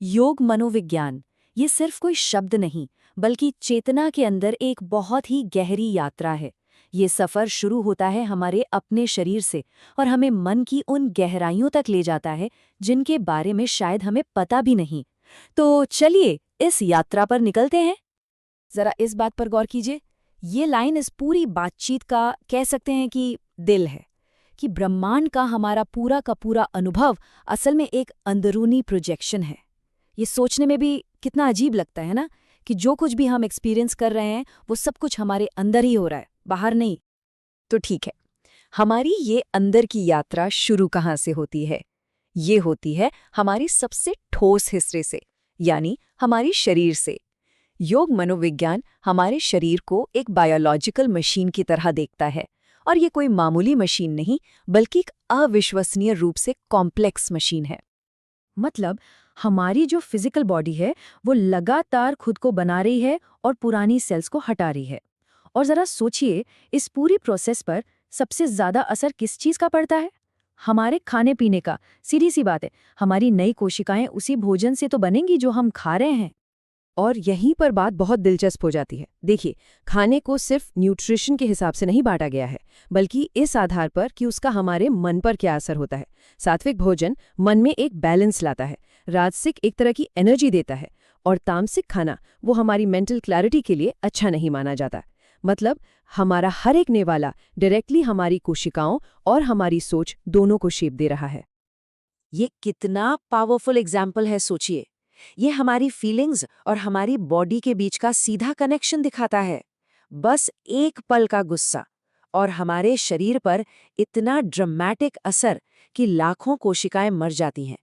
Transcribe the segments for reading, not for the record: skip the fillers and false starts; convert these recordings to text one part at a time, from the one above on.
योग मनोविज्ञान ये सिर्फ कोई शब्द नहीं, बल्कि चेतना के अंदर एक बहुत ही गहरी यात्रा है। ये सफर शुरू होता है हमारे अपने शरीर से और हमें मन की उन गहराइयों तक ले जाता है जिनके बारे में शायद हमें पता भी नहीं। तो चलिए इस यात्रा पर निकलते हैं। जरा इस बात पर गौर कीजिए, ये लाइन इस पूरी बातचीत का कह सकते हैं कि दिल है, कि ब्रह्मांड का हमारा पूरा का पूरा अनुभव असल में एक अंदरूनी प्रोजेक्शन है। ये सोचने में भी कितना अजीब लगता है ना, कि जो कुछ भी हम एक्सपीरियंस कर रहे हैं वो सब कुछ हमारे अंदर ही हो रहा है, बाहर नहीं। तो ठीक है, हमारी ये अंदर की यात्रा शुरू कहाँ से होती है? ये होती है हमारी सबसे ठोस हिस्से से, यानी हमारी शरीर से। योग मनोविज्ञान हमारे शरीर को एक बायोलॉजिकल मशीन की तरह देखता है, और ये कोई मामूली मशीन नहीं, बल्कि एक अविश्वसनीय रूप से कॉम्प्लेक्स मशीन है। मतलब हमारी जो फिजिकल बॉडी है वो लगातार खुद को बना रही है और पुरानी सेल्स को हटा रही है। और जरा सोचिए, इस पूरी प्रोसेस पर सबसे ज्यादा असर किस चीज का पड़ता है? हमारे खाने पीने का। सीधी सी बात है, हमारी नई कोशिकाएं उसी भोजन से तो बनेंगी जो हम खा रहे हैं। और यहीं पर बात बहुत दिलचस्प हो जाती है। देखिए, खाने को सिर्फ न्यूट्रिशन के हिसाब से नहीं बांटा गया है, बल्कि इस आधार पर कि उसका हमारे मन पर क्या असर होता है। सात्विक भोजन मन में एक बैलेंस लाता है, राजसिक एक तरह की एनर्जी देता है, और तामसिक खाना वो हमारी मेंटल क्लैरिटी के लिए अच्छा नहीं माना जाता। मतलब हमारा हर एक नेवाला डायरेक्टली हमारी कोशिकाओं और हमारी सोच दोनों को शेप दे रहा है। ये कितना पावरफुल एग्जाम्पल है, सोचिए। ये हमारी फीलिंग्स और हमारी बॉडी के बीच का सीधा कनेक्शन दिखाता है। बस एक पल का गुस्सा और हमारे शरीर पर इतना ड्रामेटिक असर कि लाखों कोशिकाएं मर जाती हैं।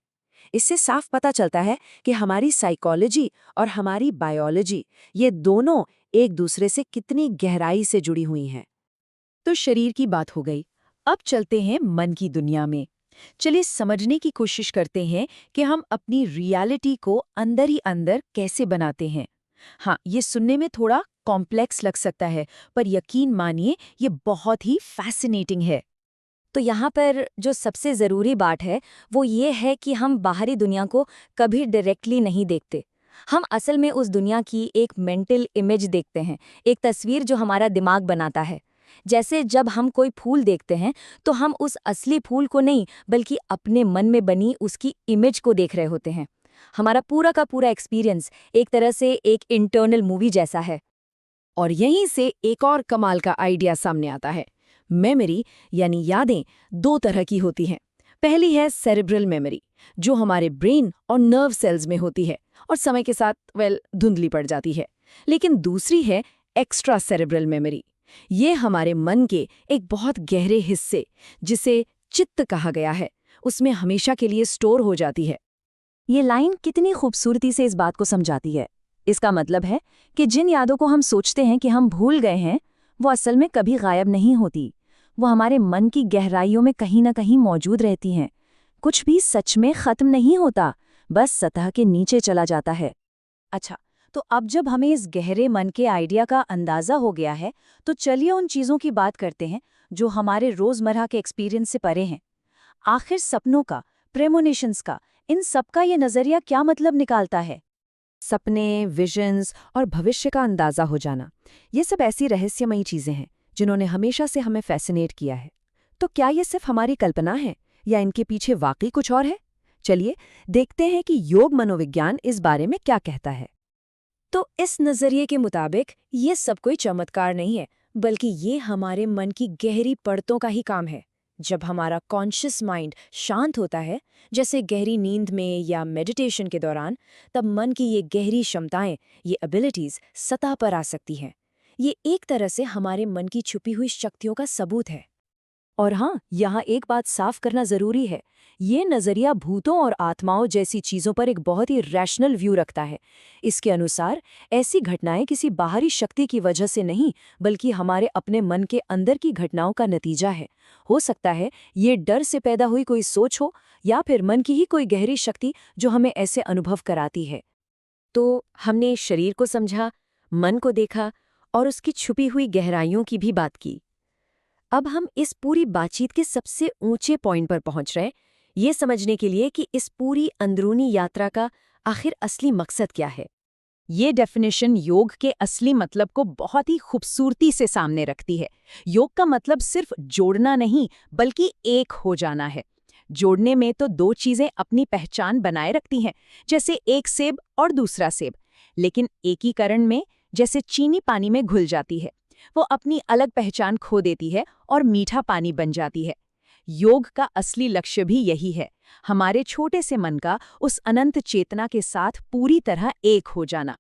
इससे साफ पता चलता है कि हमारी साइकोलॉजी और हमारी बायोलॉजी, ये दोनों एक दूसरे से कितनी गहराई से जुड़ी हुई हैं। तो शरीर की बात हो गई, अब चलते हैं मन की दुनिया में। चलिए समझने की कोशिश करते हैं कि हम अपनी रियलिटी को अंदर ही अंदर कैसे बनाते हैं। हाँ, ये सुनने में थोड़ा कॉम्प्लेक्स लग सकता है, पर यकीन मानिए ये बहुत ही फैसिनेटिंग है। तो यहाँ पर जो सबसे ज़रूरी बात है वो ये है कि हम बाहरी दुनिया को कभी डायरेक्टली नहीं देखते। हम असल में उस दुनिया की एक मेंटल इमेज देखते हैं, एक तस्वीर जो हमारा दिमाग बनाता है। जैसे जब हम कोई फूल देखते हैं तो हम उस असली फूल को नहीं, बल्कि अपने मन में बनी उसकी इमेज को देख रहे होते हैं। हमारा पूरा का पूरा एक्सपीरियंस एक तरह से एक इंटरनल मूवी जैसा है। और यहीं से एक और कमाल का आइडिया सामने आता है। मेमोरी यानी यादें दो तरह की होती हैं। पहली है सेरेब्रल मेमोरी, जो हमारे ब्रेन और नर्व सेल्स में होती है और समय के साथ धुंधली पड़ जाती है। लेकिन दूसरी है एक्स्ट्रा सेरेब्रल मेमोरी। ये हमारे मन के एक बहुत गहरे हिस्से, जिसे चित्त कहा गया है, उसमें हमेशा के लिए स्टोर हो जाती है। ये लाइन कितनी खूबसूरती से इस बात को समझाती है। इसका मतलब है कि जिन यादों को हम सोचते हैं कि हम भूल गए हैं, वो असल में कभी गायब नहीं होती। वो हमारे मन की गहराइयों में कहीं ना कहीं मौजूद रहती हैं। कुछ भी सच में खत्म नहीं होता, बस सतह के नीचे चला जाता है। अच्छा, तो अब जब हमें इस गहरे मन के आइडिया का अंदाजा हो गया है, तो चलिए उन चीज़ों की बात करते हैं जो हमारे रोज़मर्रा के एक्सपीरियंस से परे हैं। आखिर सपनों का, प्रेमोनिशंस का, इन सब का ये नज़रिया क्या मतलब निकालता है? सपने, विजन्स और भविष्य का अंदाजा हो जाना, ये सब ऐसी रहस्यमयी चीजें हैं जिन्होंने हमेशा से हमें फैसिनेट किया है। तो क्या ये सिर्फ हमारी कल्पना है, या इनके पीछे वाकई कुछ और है? चलिए देखते हैं कि योग मनोविज्ञान इस बारे में क्या कहता है। तो इस नज़रिए के मुताबिक ये सब कोई चमत्कार नहीं है, बल्कि ये हमारे मन की गहरी परतों का ही काम है। जब हमारा कॉन्शियस माइंड शांत होता है, जैसे गहरी नींद में या मेडिटेशन के दौरान, तब मन की ये गहरी क्षमताएं, ये एबिलिटीज सतह पर आ सकती हैं। ये एक तरह से हमारे मन की छुपी हुई शक्तियों का सबूत है। और हाँ, यहाँ एक बात साफ करना जरूरी है, ये नज़रिया भूतों और आत्माओं जैसी चीज़ों पर एक बहुत ही रैशनल व्यू रखता है। इसके अनुसार ऐसी घटनाएं किसी बाहरी शक्ति की वजह से नहीं, बल्कि हमारे अपने मन के अंदर की घटनाओं का नतीजा है। हो सकता है ये डर से पैदा हुई कोई सोच हो, या फिर मन की ही कोई गहरी शक्ति जो हमें ऐसे अनुभव कराती है। तो हमने शरीर को समझा, मन को देखा और उसकी छुपी हुई गहराइयों की भी बात की। अब हम इस पूरी बातचीत के सबसे ऊंचे पॉइंट पर पहुंच रहे हैं, ये समझने के लिए कि इस पूरी अंदरूनी यात्रा का आखिर असली मकसद क्या है? ये डेफिनेशन योग के असली मतलब को बहुत ही खूबसूरती से सामने रखती है। योग का मतलब सिर्फ जोड़ना नहीं, बल्कि एक हो जाना है। जोड़ने में तो दो चीजें अपनी पहचान बनाए रखती हैं, जैसे एक सेब और दूसरा सेब। लेकिन एकीकरण में जैसे चीनी पानी में घुल जाती है, वो अपनी अलग पहचान खो देती है और मीठा पानी बन जाती है। योग का असली लक्ष्य भी यही है, हमारे छोटे से मन का उस अनंत चेतना के साथ पूरी तरह एक हो जाना।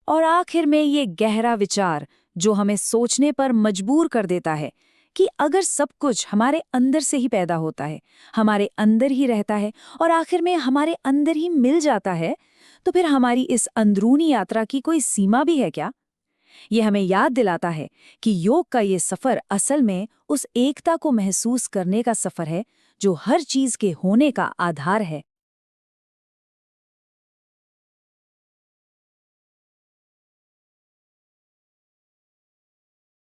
और आखिर में ये गहरा विचार जो हमें सोचने पर मजबूर कर देता है कि अगर सब कुछ हमारे अंदर से ही पैदा होता है, हमारे अंदर ही रहता है और आखिर में हमारे अंदर ही मिल जाता है, तो फिर हमारी इस अंदरूनी यात्रा की कोई सीमा भी है क्या? ये हमें याद दिलाता है कि योग का ये सफर असल में उस एकता को महसूस करने का सफर है जो हर चीज के होने का आधार है।